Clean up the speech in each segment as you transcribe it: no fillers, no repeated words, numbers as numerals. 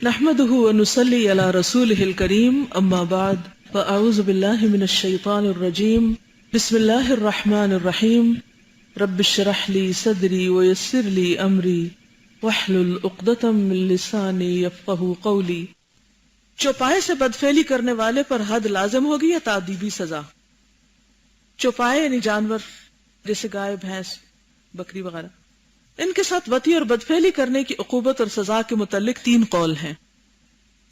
نحمده ونصلي على رسوله الكريم اما بعد فاعوذ بالله من الشيطان الرجيم بسم الله الرحمن الرحيم رب اشرح لي صدري ويسر لي امري واحلل عقدة من لساني يفقهوا قولي. چوپائے سے بدفعلی کرنے والے پر حد لازم ہوگی یا تعدیبی سزا؟ چوپائے یعنی جانور جیسے گائے، بھینس، بکری وغیرہ، ان کے ساتھ وطی اور بدفعلی کرنے کی عقوبت اور سزا کے متعلق 3 قول ہیں.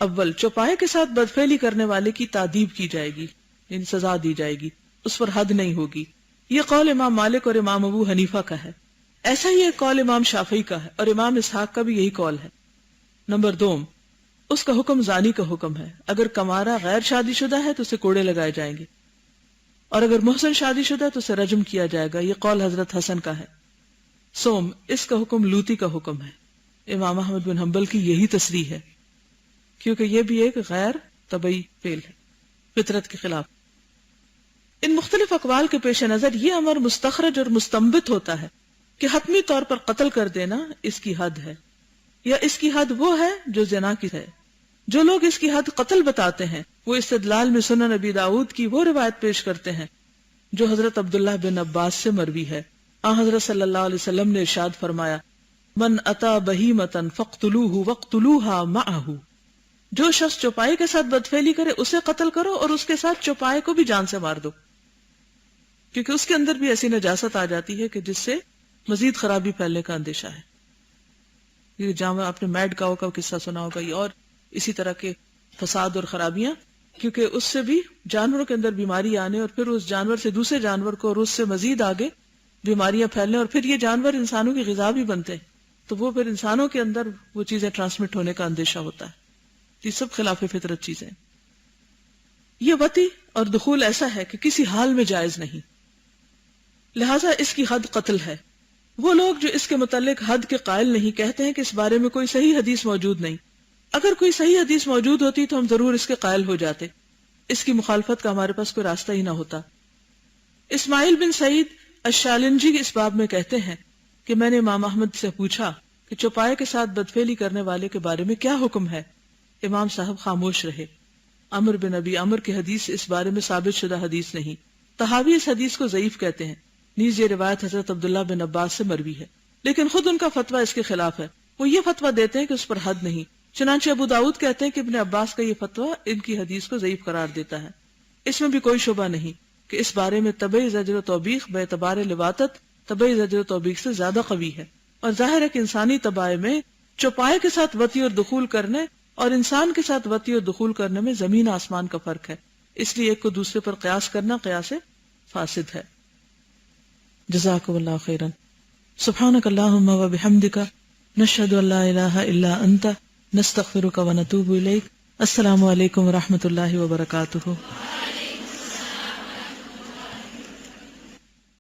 اول، چوپائے کے ساتھ بدفعلی کرنے والے کی تعدیب کی جائے گی، یعنی سزا دی جائے گی، اس پر حد نہیں ہوگی. یہ قول امام مالک اور امام ابو حنیفہ کا ہے. ایسا ہی ایک قول امام شافعی کا ہے اور امام اسحاق کا بھی یہی قول ہے. نمبر 2، اس کا حکم زانی کا حکم ہے. اگر کمارا غیر شادی شدہ ہے تو اسے کوڑے لگائے جائیں گے، اور اگر محسن شادی شدہ ہے تو اسے رجم کیا جائے گا. یہ قول حضرت حسن کا ہے. سوم، اس کا حکم لوتی کا حکم ہے. امام احمد بن حنبل کی یہی تصریح ہے، کیونکہ یہ بھی ایک غیر طبعی فعل ہے، فطرت کے خلاف. ان مختلف اقوال کے پیش نظر یہ امر مستخرج اور مستنبت ہوتا ہے کہ حتمی طور پر قتل کر دینا اس کی حد ہے، یا اس کی حد وہ ہے جو زنا کی ہے. جو لوگ اس کی حد قتل بتاتے ہیں وہ استدلال میں سنن نبی داؤد کی وہ روایت پیش کرتے ہیں جو حضرت عبداللہ بن عباس سے مروی ہے. حضرت صلی اللہ علیہ وسلم نے ارشاد فرمایا، من اتا بہیمۃ فاقتلوہ واقتلوها معہ. جو شخص چوپائے کے ساتھ بدفعلی کرے اسے قتل کرو اور اس کے ساتھ چوپائے کو بھی جان سے مار دو، کیونکہ اس کے اندر بھی ایسی نجاست آ جاتی ہے کہ جس سے مزید خرابی پھیلنے کا اندیشہ ہے. یہ جانور، آپ نے میڈ کاؤ کا قصہ سنا ہوگا، یہ اور اسی طرح کے فساد اور خرابیاں، کیونکہ اس سے بھی جانوروں کے اندر بیماری آنے اور پھر اس جانور سے دوسرے جانور کو اور اس سے مزید آگے بیماریاں پھیلنے، اور پھر یہ جانور انسانوں کی غذا بھی بنتے ہیں تو وہ پھر انسانوں کے اندر وہ چیزیں ٹرانسمٹ ہونے کا اندیشہ ہوتا ہے. یہ سب خلاف فطرت چیزیں. یہ وطی اور دخول ایسا ہے کہ کسی حال میں جائز نہیں، لہذا اس کی حد قتل ہے. وہ لوگ جو اس کے متعلق حد کے قائل نہیں کہتے ہیں کہ اس بارے میں کوئی صحیح حدیث موجود نہیں. اگر کوئی صحیح حدیث موجود ہوتی تو ہم ضرور اس کے قائل ہو جاتے، اس کی مخالفت کا ہمارے پاس کوئی راستہ ہی نہ ہوتا. اسماعیل بن سعید الشالنجی اس باب میں کہتے ہیں کہ میں نے امام احمد سے پوچھا کہ چوپائے کے ساتھ بدفعلی کرنے والے کے بارے میں کیا حکم ہے. امام صاحب خاموش رہے. عمر بن ابی عمر کی حدیث اس بارے میں ثابت شدہ حدیث نہیں. طحاوی اس حدیث کو ضعیف کہتے ہیں. نیز یہ روایت حضرت عبداللہ بن عباس سے مروی ہے، لیکن خود ان کا فتویٰ اس کے خلاف ہے. وہ یہ فتویٰ دیتے ہیں کہ اس پر حد نہیں. چنانچہ ابو داؤد کہتے ہیں کہ ابن عباس کا یہ فتویٰ ان کی حدیث کو ضعیف قرار دیتا ہے. اس میں بھی کوئی شبہ نہیں کہ اس بارے میں طبعی زجر و توبیخ بے اعتبار لواطت طبعی زجر و توبیخ سے زیادہ قوی ہے. اور ظاہر ہے کہ انسانی طبائع میں چوپائے کے ساتھ وطی اور دخول کرنے اور انسان کے ساتھ وطی اور دخول کرنے میں زمین آسمان کا فرق ہے، اس لیے ایک کو دوسرے پر قیاس کرنا قیاس فاسد ہے. جزاکم اللہ خیرا. سبحانک اللہم و بحمدک نشہد ان لا الہ الا انت نستغفرک و نتوب الیک. السلام علیکم و رحمۃ اللہ وبرکاتہ.